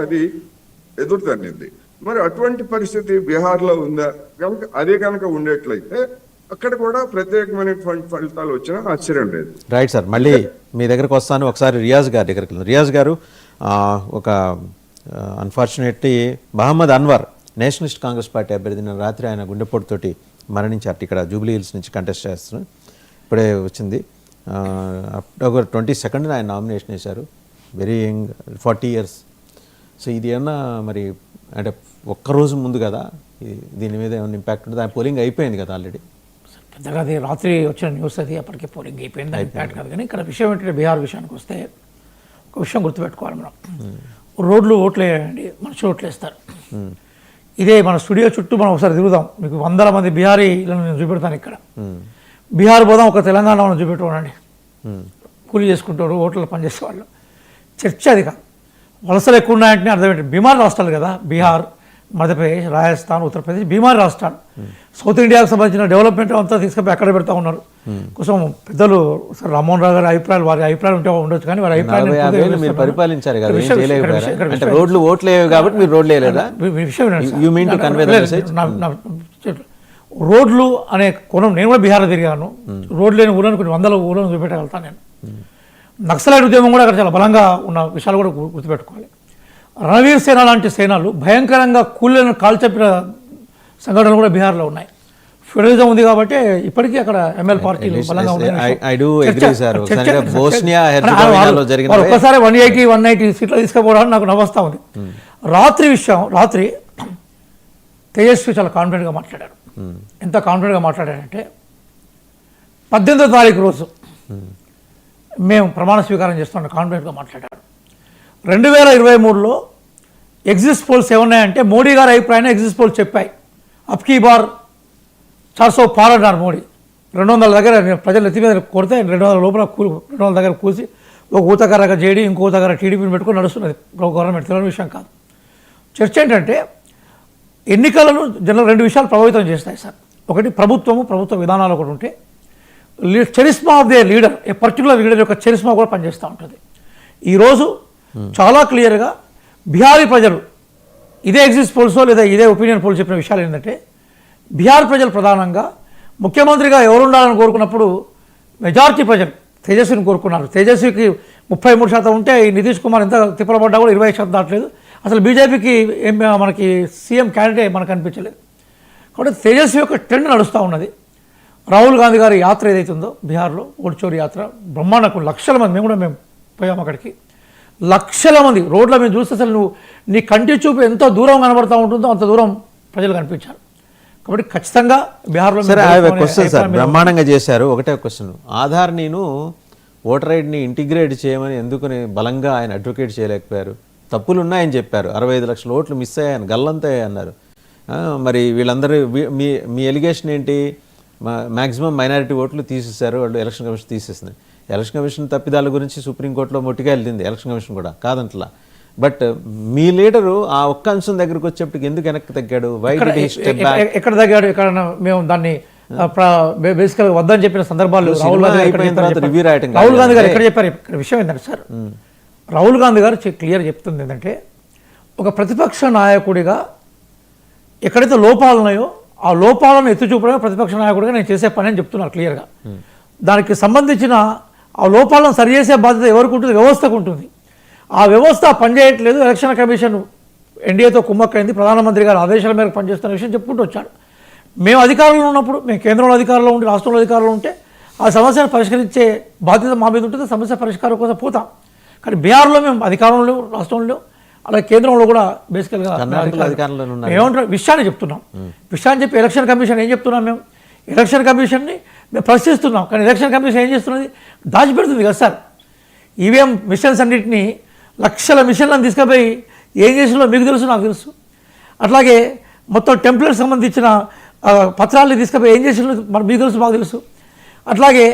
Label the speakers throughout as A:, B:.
A: అది ఎదురుతన్నింది. మరి అటువంటి పరిస్థితి బీహార్లో ఉందా? కనుక అదే కనుక ఉండేట్లయితే అక్కడ కూడా ప్రత్యేకమైన ఫలితాలు వచ్చినా ఆశ్చర్యం లేదు.
B: రైట్ సార్, మళ్ళీ మీ దగ్గరకు వస్తాను. ఒకసారి రియాజ్ గారి దగ్గరికి వెళ్తాను. రియాజ్ గారు, ఒక unfortunately Mohammed Anwar Nationalist Congress Party అభ్యర్థి రాత్రి ఆయన గుండెపోటుతోటి మరణించారు. ఇక్కడ జూబ్లీ హిల్స్ నుంచి కంటెస్ట్ చేస్తున్నారు. ఇప్పుడే వచ్చింది. అక్టోబర్ 22 ఆయన నామినేషన్ వేశారు. Very young, 40 years. సో ఇది ఏమన్నా మరి అంటే ఒక్కరోజు ముందు కదా, దీని మీద ఏమైనా ఇంపాక్ట్ ఉంటుంది? ఆయన పోలింగ్ అయిపోయింది కదా ఆల్రెడీ.
C: పెద్దగా అది రాత్రి వచ్చిన న్యూస్, అది అప్పటికే పోలింగ్ అయిపోయింది, ఇంపాక్ట్ కాదు. కానీ ఇక్కడ విషయం ఏంటంటే బీహార్ విషయానికి వస్తే ఒక విషయం గుర్తుపెట్టుకోవాలి మనం. రోడ్లు ఓట్లు వేయండి, మనుషులు ఓట్లు వేస్తారు. ఇదే మన స్టూడియో చుట్టూ మనం ఒకసారి తిరుగుదాం, మీకు 100 మంది బీహారీలను నేను చూపెడతాను. ఇక్కడ బీహార్ పోదాం, ఒక తెలంగాణ మనం చూపెట్టుకోనండి, కూలీ చేసుకుంటారు, ఓట్లలో పనిచేసే వాళ్ళు. చర్చ అది కాదు. వలసలు ఎక్కువ ఉన్నాయంటే అర్థం ఏంటి? బీమార్ రాష్ట్రాలు కదా బీహార్, మధ్యప్రదేశ్, రాజస్థాన్, ఉత్తరప్రదేశ్ బీమార్ రాష్ట్రాలు. సౌత్ ఇండియాకు సంబంధించిన డెవలప్మెంట్ అంతా తీసుకుపోయి అక్కడ పెడతా ఉన్నారు. కోసం పెద్దలు సార్ రామ్మోహన్ రావు గారి అభిప్రాయాలు, వారి అభిప్రాయాలు ఉంటే ఉండొచ్చు, కానీ వారి అభిప్రాయాలు
B: పరిపాలించారు కదా, రోడ్లు ఓట్లు కాబట్టి మీరు రోడ్లు వేయలేదా?
C: రోడ్లు అనే కోణం నేను కూడా బీహార్లో తిరిగాను. రోడ్లు లేని ఊళ్ళని కొన్ని 100 ఊళ్ళను చూపెట్టగలుగుతాను నేను. నక్సలైట్ ఉద్యమం కూడా అక్కడ చాలా బలంగా ఉన్న విషయాలు కూడా గుర్తుపెట్టుకోవాలి. రణవీర్ సేన లాంటి సేనలు భయంకరంగా కూలీలను కాల్చప్పిన సంఘటనలు కూడా బీహార్లో ఉన్నాయి. ఫెడరలిజం ఉంది కాబట్టి ఇప్పటికీ అక్కడ ఎంఎల్ పార్టీలు బలంగా ఉన్నాయి. ఒక్కసారి 180-190 సీట్లు తీసుకుపోవడానికి నాకు నవ్వొస్తా ఉంది. రాత్రి తేజస్వి చాలా కాన్ఫిడెంట్గా మాట్లాడారు. ఎంత కాన్ఫిడెంట్గా మాట్లాడారంటే 18వ తారీఖు రోజు మేము ప్రమాణ స్వీకారం చేస్తున్న కాన్ఫిడెంట్గా మాట్లాడారు. 2023లో ఎగ్జిట్ పోల్స్ ఏమున్నాయంటే మోడీ గారి అభిప్రాయాన్ని ఎగ్జిట్ పోల్స్ చెప్పాయి. అప్కీ బార్ 400 పార్ అన్నారు మోడీ. 200 దగ్గర ప్రజలు ఎత్తి మీద కొడితే 200 లోపల 200 దగ్గర కూసి ఒక ఊతకర్రగా జేడీ, ఇంకో ఊతకర్ర టీడీపీని పెట్టుకుని నడుస్తున్నది గవర్నమెంట్. తెలియని విషయం కాదు. చర్చ ఏంటంటే ఎన్నికలను జనరల్ 2 విషయాలు ప్రభావితం చేస్తాయి సార్. ఒకటి ప్రభుత్వ విధానాలు ఒకటి ఉంటే, charisma of they leader, A particular leader యొక్క చరిస్మా కూడా పనిచేస్తూ ఉంటుంది. ఈరోజు చాలా క్లియర్గా బీహారీ ప్రజలు ఇదే ఎగ్జిట్ పోల్సో లేదా ఇదే ఒపీనియన్ పోల్స్ చెప్పిన విషయాలు ఏంటంటే, బీహార్ ప్రజలు ప్రధానంగా ముఖ్యమంత్రిగా ఎవరు ఉండాలని కోరుకున్నప్పుడు మెజారిటీ ప్రజలు తేజస్విని కోరుకున్నారు. తేజస్వికి 33% ఉంటే ఈ నితీష్ కుమార్ ఎంత తిప్పలపడ్డా కూడా 25% దాటలేదు. అసలు బీజేపీకి మనకి సీఎం క్యాండిడేట్ మనకు అనిపించలేదు. కాబట్టి తేజస్వి యొక్క ట్రెండ్ నడుస్తూ ఉన్నది. రాహుల్ గాంధీ గారి యాత్ర ఏదైతుందో బీహార్లో, ఓడిచోరి యాత్ర బ్రహ్మాండకు లక్షల మంది, మేము పోయాము అక్కడికి. లక్షల మంది రోడ్ల మీద చూస్తే అసలు నీ కంటి చూపు ఎంత దూరం కనబడతా ఉంటుందో అంత దూరం ప్రజలు కనిపించారు. కాబట్టి ఖచ్చితంగా బీహార్లో
B: బ్రహ్మాండంగా చేశారు. ఒకటే క్వశ్చన్, ఆధార్ నేను ఓటర్ ఐడిని ఇంటిగ్రేట్ చేయమని ఎందుకని బలంగా ఆయన అడ్వకేట్ చేయలేకపోయారు? తప్పులు ఉన్నాయని చెప్పారు. 65 లక్షల ఓట్లు మిస్ అయ్యాయని గల్లంతయ్యాయి అన్నారు. మరి వీళ్ళందరూ మీ ఎలిగేషన్ ఏంటి? మ్యాక్సిమం మైనారిటీ ఓట్లు తీసేశారు వాళ్ళు, ఎలక్షన్ కమిషన్ తీసేసింది. ఎలక్షన్ కమిషన్ తప్పిదాల గురించి సుప్రీంకోర్టులో మొట్టిగా వెళ్ళింది ఎలక్షన్ కమిషన్ కూడా, కాదంటలా. బట్ మీ లీడరు ఆ ఒక్క అంశం దగ్గరకు వచ్చేప్పటికి ఎందుకు వెనక్కి తగ్గాడు?
C: ఎక్కడ తగ్గాడు? ఎక్కడ మేము దాన్ని బేసికల్ వద్దని చెప్పిన సందర్భాలు రాహుల్ గాంధీ గారు ఎక్కడ చెప్పారు? ఇక్కడ విషయం ఏంటంటే సార్, రాహుల్ గాంధీ గారు క్లియర్ చెప్తుంది ఏంటంటే, ఒక ప్రతిపక్ష నాయకుడిగా ఎక్కడైతే లోపాలు ఉన్నాయో ఆ లోపాలను ఎత్తి చూపడమే ప్రతిపక్ష నాయకుడిగా నేను చేసే పని అని చెప్తున్నారు క్లియర్గా. దానికి సంబంధించిన ఆ లోపాలను సరిచేసే బాధ్యత ఎవరికి ఉంటుంది? వ్యవస్థకు ఉంటుంది. ఆ వ్యవస్థ పనిచేయట్లేదు. ఎలక్షన్ కమిషన్ ఎన్డీఏతో కుమ్మక్కైంది, ప్రధానమంత్రి గారు ఆదేశాల మేరకు పనిచేస్తున్న విషయం చెప్పుకుంటూ వచ్చాడు. మేము అధికారంలో ఉన్నప్పుడు, మేము కేంద్రంలో అధికారంలో ఉండి రాష్ట్రంలో అధికారంలో ఉంటే ఆ సమస్యను పరిష్కరించే బాధ్యత మా మీద ఉంటుంది. సమస్య పరిష్కారం కోసం పోతాం. కానీ బీహార్లో మేము అధికారంలో, రాష్ట్రంలో, అలాగే కేంద్రంలో కూడా బేసికల్గా ఏమంటారు విషయాన్ని చెప్తున్నాం. విషయాన్ని చెప్పి ఎలక్షన్ కమిషన్ ఏం చెప్తున్నాం? మేము ఎలక్షన్ కమిషన్ని మేము ప్రశ్నిస్తున్నాం. కానీ ఎలక్షన్ కమిషన్ ఏం చేస్తున్నది? దాచిపెడుతుంది కదా సార్. ఈవీఎం మిషన్స్ అన్నింటినీ, లక్షల మిషన్లను తీసుకుపోయి ఏం చేసిందో మీకు తెలుసు, నాకు తెలుసు. అట్లాగే మొత్తం టెంప్లెట్ సంబంధించిన పత్రాలని తీసుకుపోయి ఏం చేసిందో మీకు తెలుసు, మాకు తెలుసు. అట్లాగే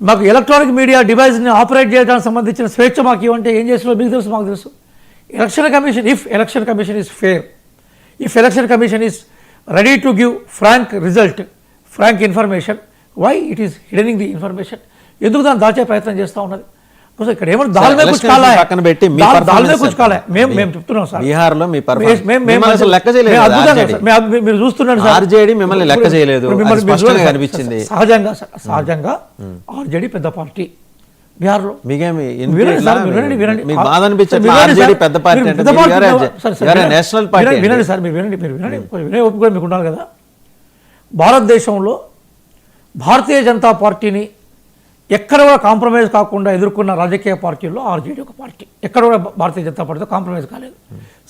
C: మాకు ఎలక్ట్రానిక్ మీడియా డివైస్ని ఆపరేట్ చేయడానికి సంబంధించిన స్వేచ్ఛ మాకు ఇవ్వంటే ఏం చేసిందో మీకు తెలుసు, మాకు తెలుసు. Election commission, if election commission is fair, if election commission is ready to give frank result, frank information, why it is hiding the information? ఎందుకు దాన్ని దాచే ప్రయత్నం చేస్తూ ఉన్నది? సో ఇక్కడ ఏమన్నా దాని మీద
B: ఎలక్షన్స్
C: కూర్చోకాలే,
B: పక్కన పెట్టి మీ
C: దాని మీద
B: performance
C: కూర్చోకాలే. మేము చెప్తున్నాం సార్,
B: బీహార్లో మీ
C: మేము
B: పర్ఫార్మెన్స్ అసలు లెక్క చేయలేదు.
C: అద్భుతంగా సార్, మీరు చూస్తున్నారు సార్,
B: ఆర్జేడీ మిమ్మల్ని లెక్క చేయలేదు,
C: ఇప్పుడు
B: అది స్పష్టంగా కనిపించింది.
C: సహజంగా ఆర్జేడీ పెద్ద పార్టీ బీహార్లో.
B: మీకేమి
C: వినండి సార్, వినండి.
B: మీకు బాధ అనిపించట్లా?
C: వినండి సార్,
B: ఆర్జేడీ పెద్ద పార్టీ
C: మీరు
B: అంటే
C: పెద్ద
B: మీరు
C: పార్టీ
B: ఎవరే?
C: సార్, సార్,
B: ఎవరే?
C: వినండి.
B: నేషనల్ పార్టీ
C: వినండి సార్, మీరు వినండి, వినే ఒప్పుకొని మీకు ఉండాలి కదా. భారతదేశంలో భారతీయ జనతా పార్టీని ఎక్కడ కూడా కాంప్రమైజ్ కాకుండా ఎదుర్కొన్న రాజకీయ పార్టీల్లో ఆర్జేడీ ఒక పార్టీ. ఎక్కడ కూడా భారతీయ జనతా పార్టీతో కాంప్రమైజ్ కాలేదు.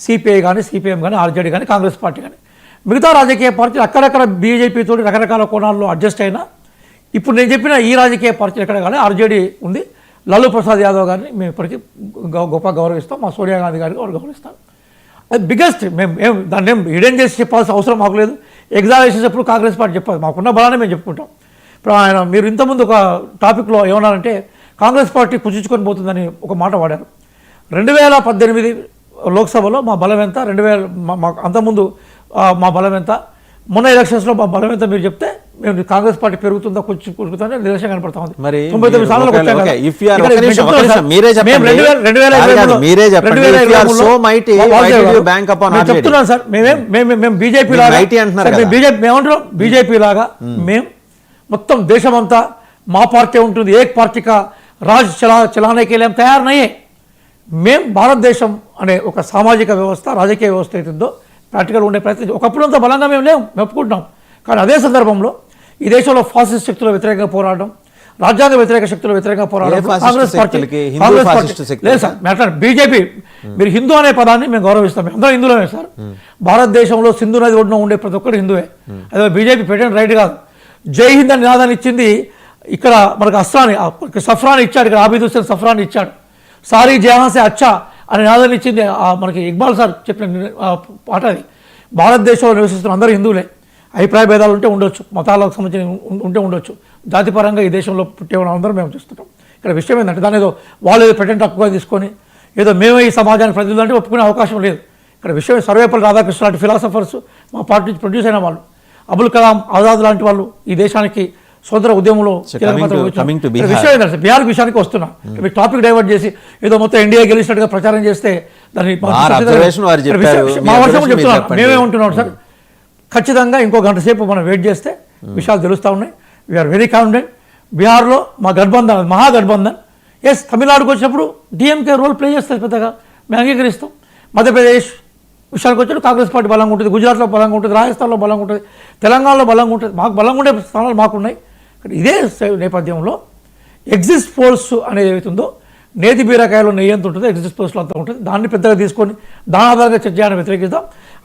C: సిపిఐ కానీ, సిపిఎం కానీ, ఆర్జేడీ కానీ, కాంగ్రెస్ పార్టీ కానీ, మిగతా రాజకీయ పార్టీలు అక్కడక్కడ బీజేపీతో రకరకాల కోణాల్లో అడ్జస్ట్ అయినా, ఇప్పుడు నేను చెప్పిన ఈ రాజకీయ పార్టీలు ఎక్కడ కానీ ఆర్జేడీ ఉంది. లాలూ ప్రసాద్ యాదవ్ గారిని మేము ఇప్పటికీ గొప్ప గౌరవిస్తాం, మా సోనియా గాంధీ గారికి గౌరవిస్తాం. అది బిగ్గెస్ట్. మేము దాన్ని ఏం హిడెన్ చేసి చెప్పాల్సిన అవసరం మాకు లేదు. ఎగ్జామినేషన్స్ ఎప్పుడు కాంగ్రెస్ పార్టీ చెప్పాలి, మాకున్న బలాన్ని మేము చెప్పుకుంటాం. ఇప్పుడు ఆయన మీరు ఇంతకుముందు ఒక టాపిక్లో ఏమన్నారంటే కాంగ్రెస్ పార్టీ కుచించుకొని పోతుందని ఒక మాట వాడారు. 2018 లోక్సభలో మా బలం ఎంత, 2000 అంతకుముందు మా బలం ఎంత, మొన్న ఎలక్షన్స్లో మా బలం ఎంత మీరు చెప్తే మేము కాంగ్రెస్ పార్టీ పెరుగుతుందా కొంచెం పెరుగుతుందని నిదర్శనం కనపడతా ఉంది.
B: మరి
C: 99 సార్లు వచ్చాం కదా.
B: if you are-
C: ఇక్కడ
B: ఒక నిమిషం,
C: మేము చెప్తున్నాం
B: మీరే
C: సార్,
B: చెప్పండి.
C: మేము 2023
B: మీరే చెప్పండి. If you are so mighty, why did you bank upon
C: మేము
B: RJD?
C: చెప్తున్నాం సార్, మేము బీజేపీ లాగా
B: mighty అంటున్నారు
C: సార్, మేము
B: కదా.
C: బీజేపీ మేమంటున్నాం బీజేపీ లాగా మేము మొత్తం దేశమంతా మా పార్టీ ఉంటుంది, ఏక్ పార్టీ కా రాజ్ చలానే కే లియే తయారు నయ్యే. మేము భారతదేశం అనే ఒక సామాజిక వ్యవస్థ, రాజకీయ వ్యవస్థ ఏతుందో ప్రాక్టికల్ ఉండే ప్రయత్నం ఒకప్పుడు అంత బలంగా మేము లేము, ఒప్పుకుంటున్నాం. కానీ అదే సందర్భంలో ఈ దేశంలో ఫాసిస్ట్ శక్తుల వ్యతిరేకంగా పోరాడడం, రాజ్యాంగ వ్యతిరేక శక్తుల వ్యతిరేకంగా పోరాడడం,
B: ఫాసిస్ట్
C: కాంగ్రెస్ పార్టీ
B: శక్తులకి, హిందూ ఫాసిస్ట్ శక్తులకి?
C: లేదు సార్, మాట్లాడండి. బీజేపీ మీరు హిందూ అనే పదాన్ని మేము గౌరవిస్తాం, మేము అందరం హిందువులమే సార్. భారతదేశంలో సింధు నది ఒడ్డున ఉండే ప్రతి ఒక్కరు హిందువే. అదే బీజేపీ పెట్టిన రైట్ కాదు. జై హింద్ అని నినాదాన్ని ఇచ్చింది ఇక్కడ మనకు అస్రాని, సఫ్రాన్ ఇచ్చాడు, ఇక్కడ ఆబిద్ హుస్సేన్ సఫ్రాన్ ఇచ్చాడు. సారీ జహాసే అచ్చా అని నినాదాన్ని ఇచ్చింది మనకి ఇక్బాల్ సార్ చెప్పిన పాట. అది భారతదేశంలో నివసిస్తున్న అందరూ హిందువులే. అభిప్రాయ భేదాలు ఉంటే ఉండొచ్చు, మతాలకు సంబంధించిన ఉంటే ఉండొచ్చు, జాతిపరంగా ఈ దేశంలో పుట్టే అందరం మేము చూస్తుంటాం. ఇక్కడ విషయం ఏంటంటే దాని ఏదో వాళ్ళు ఏదో పెటెంట్ తక్కువగా తీసుకొని ఏదో మేమే ఈ సమాజానికి ప్రతినిధులు అంటే ఒప్పుకునే అవకాశం లేదు. ఇక్కడ విషయం సర్వేపల్లి రాధాకృష్ణ లాంటి ఫిలాసఫర్స్ మా పార్టీ నుంచి ప్రొడ్యూస్ అయిన వాళ్ళు, అబుల్ కలాం ఆజాద్ లాంటి వాళ్ళు ఈ దేశానికి స్వతంత్ర ఉద్యమంలో విషయం ఏంటంటే బీహార్ విషయానికి వస్తున్నా. మీకు టాపిక్ డైవర్ట్ చేసి ఏదో మొత్తం ఇండియా గెలిచినట్టుగా ప్రచారం చేస్తే దాన్ని మా వర్షం చెప్తున్నాను. మేమే ఉంటున్నాం సార్. ఖచ్చితంగా ఇంకో గంట సేపు మనం వెయిట్ చేస్తే విషయాలు తెలుస్తూ ఉన్నాయి. We're very confident. బీహార్లో మా గఠబంధన్, మహాగఠబంధన్. ఎస్, తమిళనాడుకు వచ్చినప్పుడు డిఎంకే రోల్ ప్లే చేస్తుంది పెద్దగా, మేము అంగీకరిస్తాం. మధ్యప్రదేశ్ విషయానికి వచ్చినప్పుడు కాంగ్రెస్ పార్టీ బలంగా ఉంటుంది, గుజరాత్లో బలంగా ఉంటుంది, రాజస్థాన్లో బలంగా ఉంటుంది, తెలంగాణలో బలంగా ఉంటుంది. మాకు బలంగా ఉండే స్థానాలు మాకున్నాయి. ఇదే నేపథ్యంలో ఎగ్జిస్ట్ పోల్స్ అనేది ఏదైతుందో నేతి బీరకాయలో నెయ్యి ఎంత ఉంటుందో ఎగ్జిస్ట్ పోల్స్లో అంతా ఉంటుంది. దాన్ని పెద్దగా తీసుకొని దాని ఆధారంగా చర్చ చేయాలని వ్యతిరేకిస్తాం.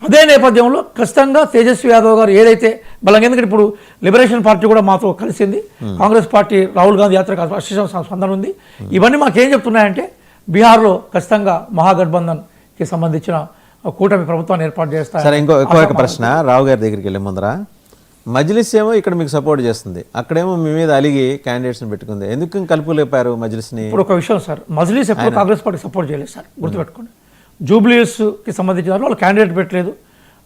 C: అదే నేపథ్యంలో ఖచ్చితంగా తేజస్వి యాదవ్ గారు ఏదైతే బలంగా, ఎందుకంటే ఇప్పుడు లిబరేషన్ పార్టీ కూడా మాతో కలిసింది, కాంగ్రెస్ పార్టీ రాహుల్ గాంధీ యాత్రకు అశేష స్పందన ఉంది. ఇవన్నీ మాకేం చెప్తున్నాయంటే బీహార్లో ఖచ్చితంగా మహాగఠబంధన్కి సంబంధించిన కూటమి ప్రభుత్వాన్ని ఏర్పాటు చేస్తారు.
B: సరే, ఇంకొక ప్రశ్న రావు గారి దగ్గరికి వెళ్ళే ముందర, మజ్లిస్ ఏమో ఇక్కడ మీకు సపోర్ట్ చేస్తుంది, అక్కడేమో మీ మీద అలిగి క్యాండిడేట్స్ని పెట్టుకుంది, ఎందుకు కలుపులేపారు మజ్లిస్ని?
C: ఇప్పుడు ఒక విషయం సార్, మజ్లిస్ ఎప్పుడు కాంగ్రెస్ పార్టీ సపోర్ట్ చేయలేదు సార్, గుర్తుపెట్టుకోండి. జూబ్లీస్కి సంబంధించిన వాళ్ళు క్యాండిడేట్ పెట్టలేదు.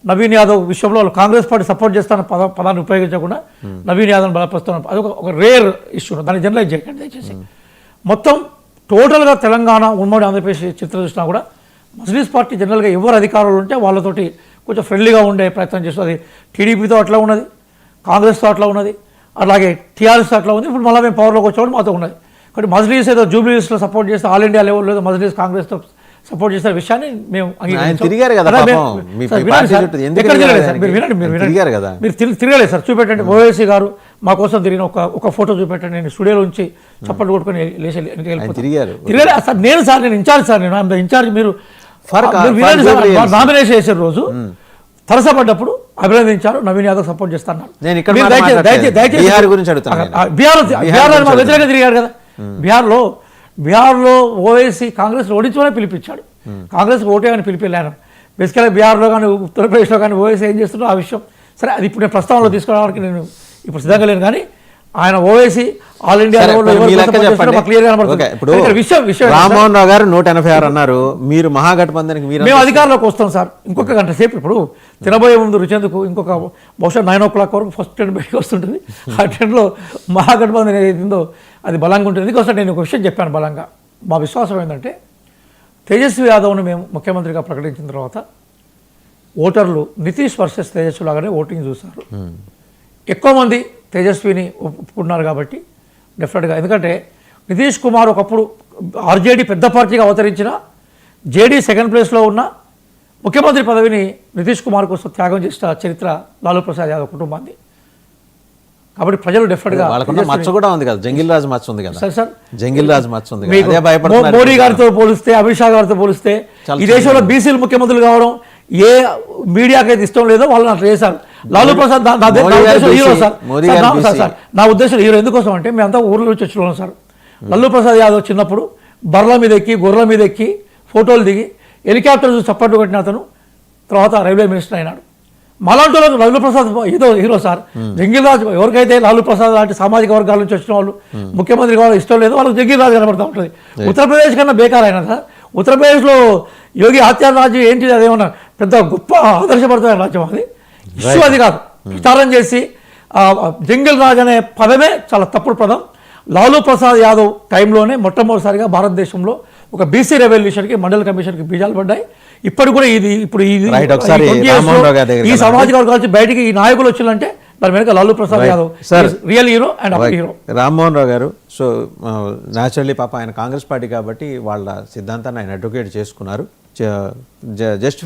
C: నవీన్ యాదవ్ విషయంలో వాళ్ళు కాంగ్రెస్ పార్టీ సపోర్ట్ చేస్తాన పదాన్ని ఉపయోగించకుండా నవీన్ యాదవ్ని బలపరుస్తున్నారు. అది ఒక రేర్ ఇష్యూ, దాన్ని జనరలైజ్ చేయకండి దయచేసి. మొత్తం టోటల్గా తెలంగాణ, ఉమ్మడి ఆంధ్రప్రదేశ్ చిత్రం చూసినా కూడా మజ్లిస్ పార్టీ జనరల్గా ఎవరు అధికారులు ఉంటే వాళ్ళతోటి కొంచెం ఫ్రెండ్లీగా ఉండే ప్రయత్నం చేస్తుంది. అది టీడీపీతో అట్లా ఉన్నది, కాంగ్రెస్తో అట్లా ఉన్నది, అలాగే టీఆర్ఎస్తో అట్లా ఉంది. ఇప్పుడు మళ్ళీ మేము పవర్లోకి వచ్చేవాడు మాతో ఉన్నది. కాబట్టి మజ్లిస్ ఏదో జూబ్లీస్లో సపోర్ట్ చేస్తే ఆల్ ఇండియా లెవెల్లో ఏదో మజ్లిస్ కాంగ్రెస్తో సపోర్ట్ చేసిన విషయాన్ని మేము
B: తిరగలేదు
C: సార్. చూపెట్టండి, ఓవైసీ గారు మా కోసం తిరిగిన ఒక ఫోటో చూపెట్టండి. నేను స్టూడియోలో నుంచి చప్పట్లు కొట్టుకొని తిరగలే సార్. నేను ఇన్ఛార్జ్ సార్, నేను ఇన్ఛార్జ్. మీరు నామినేషన్ చేసే రోజు తరసపడ్డప్పుడు అభినందించారు, నవీన్ యాదవ్ సపోర్ట్ చేస్తున్నారు. బీహార్ వ్యతిరేకంగా తిరిగారు కదా. బీహార్లో ఓవైసీ కాంగ్రెస్ ఓడించమని పిలిపించాడు, కాంగ్రెస్ ఓటేమని పిలిపిల్లాను. బేసికల్గా బీహార్లో కానీ ఉత్తరప్రదేశ్లో కానీ ఓవైసీ ఏం చేస్తున్నారో ఆ విషయం సరే, అది ఇప్పుడు నేను ప్రస్తావనలో తీసుకోవడానికి నేను ఇప్పుడు సిద్ధంగా లేను. కానీ ఆయన ఓవైసీ ఆల్ ఇండియా
B: రామ్మోహన్ రావు గారు 186 అన్నారు, మీరు మహాగఠబంధన్కి
C: మేము అధికారంలోకి వస్తాం సార్. ఇంకొక గంట సేపు ఇప్పుడు తినబోయే ముందు రుచేందుకు ఇంకొక బహుశా 9 o'clock వరకు ఫస్ట్ ట్రెండ్ బయటకు వస్తుంటుంది. ఆ ట్రెండ్లో మహాగఠబంధన్ ఏదైతుందో అది బలంగా ఉంటుంది. ఇంకోసారి నేను ఒక విషయం చెప్పాను బలంగా, మా విశ్వాసం ఏంటంటే తేజస్వి యాదవ్ను మేము ముఖ్యమంత్రిగా ప్రకటించిన తర్వాత ఓటర్లు నితీష్ వర్సెస్ తేజస్వి లాగానే ఓటింగ్ చూశారు. ఎక్కువ మంది తేజస్విని ఒప్పుకున్నారు కాబట్టి డెఫినెట్గా, ఎందుకంటే నితీష్ కుమార్ ఒకప్పుడు ఆర్జేడీ పెద్ద పార్టీగా అవతరించిన జేడీ సెకండ్ ప్లేస్లో ఉన్న ముఖ్యమంత్రి పదవిని నితీష్ కుమార్ కోసం త్యాగం చేసిన చరిత్ర లాలూ ప్రసాద్ యాదవ్ కుటుంబాన్ని. కాబట్టి ప్రజలు డెఫినెట్గా
B: వాళ్ళకున్న మచ్చ కూడా ఉంది కదా, జంగిల్ రాజు మచ్చ ఉంది కదా,
C: సార్
B: జంగిల్ రాజు మచ్చ ఉంది కదా,
C: మీకు
B: అదే భయపడుతున్నారు.
C: మోడీ గారితో పోలిస్తే, అమిత్ షా గారితో పోలిస్తే ఈ దేశంలో బీసీలు ముఖ్యమంత్రులు కావడం ఏ మీడియాకైతే ఇష్టం లేదో వాళ్ళని అట్లా చేశారు. లాలూ ప్రసాద్ నా ఉద్దేశం హీరో సార్. నా ఉద్దేశం హీరో ఎందుకోసం అంటే మేమంతా ఊర్లో నుంచి వచ్చినాం సార్. లాలూ ప్రసాద్ యాదవ్ చిన్నప్పుడు బర్ల మీద ఎక్కి, గొర్రెల మీద ఎక్కి ఫోటోలు దిగి హెలికాప్టర్ చూసి చప్పట్లు కొట్టిన అతను తర్వాత రైల్వే మినిస్టర్ అయినాడు. మాలాంటి వాళ్ళకు లాలూ ప్రసాద్ ఏదో హీరో సార్. జంగిల్ రాజు ఎవరికైతే లాలూ ప్రసాద్ లాంటి సామాజిక వర్గాల నుంచి వచ్చిన వాళ్ళు ముఖ్యమంత్రి కావాలి ఇష్టం లేదు, వాళ్ళకి జంగిల్ రాజు కనబడుతూ ఉంటుంది. ఉత్తరప్రదేశ్ కన్నా బేకార్ అయినా సార్. ఉత్తరప్రదేశ్లో యోగి ఆదిత్యనాథ్ రాజ్యం ఏంటి, అదేమన్నా పెద్ద గొప్ప ఆదర్శపడుతున్న రాజ్యం, అది ఇష్యూ అది కాదు. ప్రచారం చేసి జంగిల్ రాజు అనే పదమే చాలా తప్పుడు పదం. లాలూ ప్రసాద్ యాదవ్ టైంలోనే మొట్టమొదటిసారిగా భారతదేశంలో ఒక బీసీ రెవల్యూషన్కి, మండల్ కమిషన్కి బీజాలు పడ్డాయి. ఇప్పుడు కూడా ఇప్పుడు ఈ సామాజిక వర్గాల నుంచి బయటికి ఈ నాయకులు వచ్చిందంటే దాని వెనక Lalu Prasad Yadav real hero and hero.
B: Rammohan Rao గారు, సో న్యాచురల్లీ పాప ఆయన కాంగ్రెస్ పార్టీ కాబట్టి వాళ్ళ సిద్ధాంతాన్ని ఆయన అడ్వకేట్ చేసుకున్నారు, జస్టిఫై